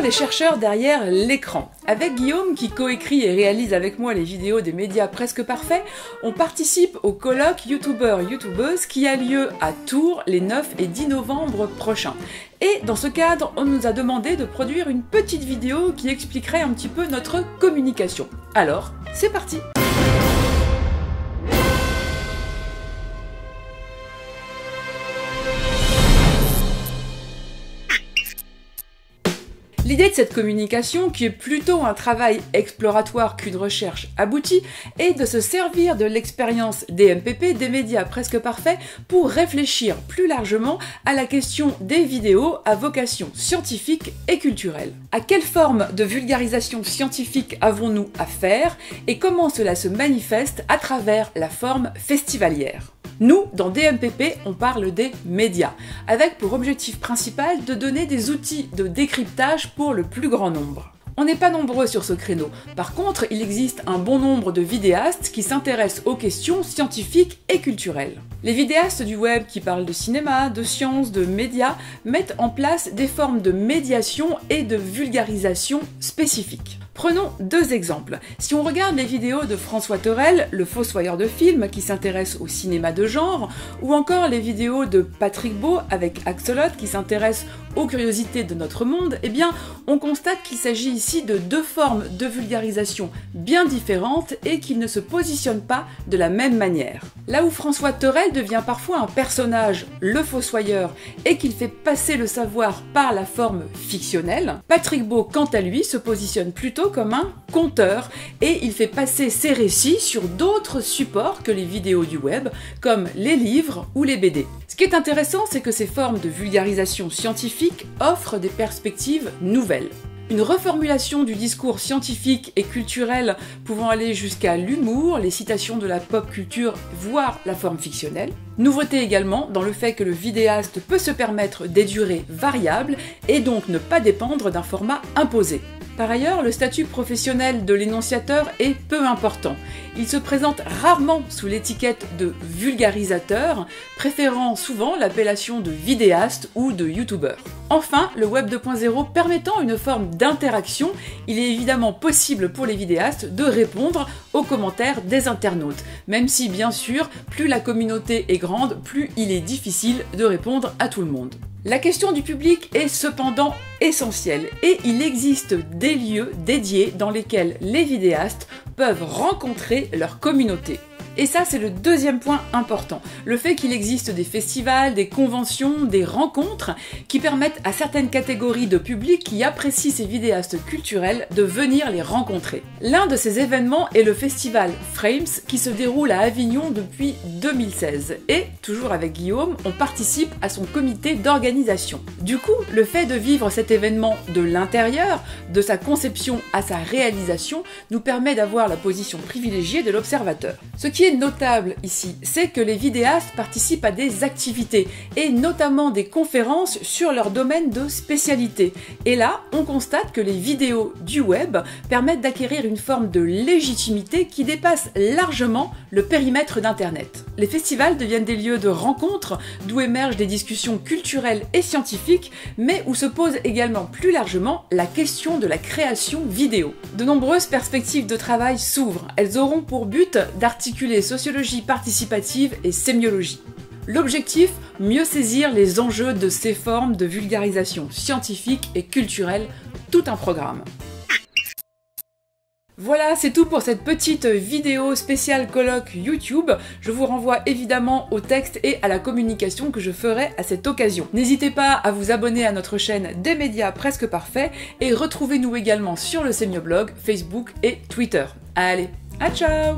les chercheurs derrière l'écran. Avec Guillaume, qui coécrit et réalise avec moi les vidéos des médias presque parfaits, on participe au colloque YouTubeurs-Youtubeuses qui a lieu à Tours les 9 et 10 novembre prochains. Et dans ce cadre, on nous a demandé de produire une petite vidéo qui expliquerait un petit peu notre communication. Alors, c'est parti! L'idée de cette communication, qui est plutôt un travail exploratoire qu'une recherche aboutie, est de se servir de l'expérience DMPP, des médias presque parfaits, pour réfléchir plus largement à la question des vidéos à vocation scientifique et culturelle. À quelle forme de vulgarisation scientifique avons-nous affaire et comment cela se manifeste à travers la forme festivalière ? Nous, dans DMPP, on parle des médias, avec pour objectif principal de donner des outils de décryptage pour le plus grand nombre. On n'est pas nombreux sur ce créneau. Par contre, il existe un bon nombre de vidéastes qui s'intéressent aux questions scientifiques et culturelles. Les vidéastes du web qui parlent de cinéma, de sciences, de médias mettent en place des formes de médiation et de vulgarisation spécifiques. Prenons deux exemples. Si on regarde les vidéos de François Thorel, le fossoyeur de films qui s'intéresse au cinéma de genre, ou encore les vidéos de Patrick Beau avec Axolot qui s'intéresse aux curiosités de notre monde, eh bien, on constate qu'il s'agit ici de deux formes de vulgarisation bien différentes et qu'ils ne se positionnent pas de la même manière. Là où François Thorel devient parfois un personnage, le fossoyeur, et qu'il fait passer le savoir par la forme fictionnelle, Patrick Beau, quant à lui, se positionne plutôt comme un conteur et il fait passer ses récits sur d'autres supports que les vidéos du web, comme les livres ou les BD. Ce qui est intéressant, c'est que ces formes de vulgarisation scientifique offrent des perspectives nouvelles. Une reformulation du discours scientifique et culturel pouvant aller jusqu'à l'humour, les citations de la pop culture, voire la forme fictionnelle. Nouveauté également dans le fait que le vidéaste peut se permettre des durées variables et donc ne pas dépendre d'un format imposé. Par ailleurs, le statut professionnel de l'énonciateur est peu important. Il se présente rarement sous l'étiquette de vulgarisateur, préférant souvent l'appellation de vidéaste ou de youtubeur. Enfin, le web 2.0 permettant une forme d'interaction, il est évidemment possible pour les vidéastes de répondre aux commentaires des internautes, même si bien sûr, plus la communauté est grande, plus il est difficile de répondre à tout le monde. La question du public est cependant essentielle et il existe des lieux dédiés dans lesquels les vidéastes peuvent rencontrer leur communauté. Et ça, c'est le deuxième point important. Le fait qu'il existe des festivals, des conventions, des rencontres qui permettent à certaines catégories de public qui apprécient ces vidéastes culturels de venir les rencontrer. L'un de ces événements est le festival Frames qui se déroule à Avignon depuis 2016. Et, toujours avec Guillaume, on participe à son comité d'organisation. Du coup, le fait de vivre cet événement de l'intérieur, de sa conception à sa réalisation, nous permet d'avoir la position privilégiée de l'observateur. Ce qui est notable ici, c'est que les vidéastes participent à des activités, et notamment des conférences sur leur domaine de spécialité. Et là, on constate que les vidéos du web permettent d'acquérir une forme de légitimité qui dépasse largement le périmètre d'Internet. Les festivals deviennent des lieux de rencontre, d'où émergent des discussions culturelles et scientifiques, mais où se pose également plus largement la question de la création vidéo. De nombreuses perspectives de travail s'ouvrent. Elles auront pour but d'articuler sociologie participative et sémiologie. L'objectif, mieux saisir les enjeux de ces formes de vulgarisation scientifique et culturelle, tout un programme. Voilà, c'est tout pour cette petite vidéo spéciale colloque YouTube. Je vous renvoie évidemment au texte et à la communication que je ferai à cette occasion. N'hésitez pas à vous abonner à notre chaîne des médias presque parfaits et retrouvez-nous également sur le Semioblog, Facebook et Twitter. Allez, à ciao!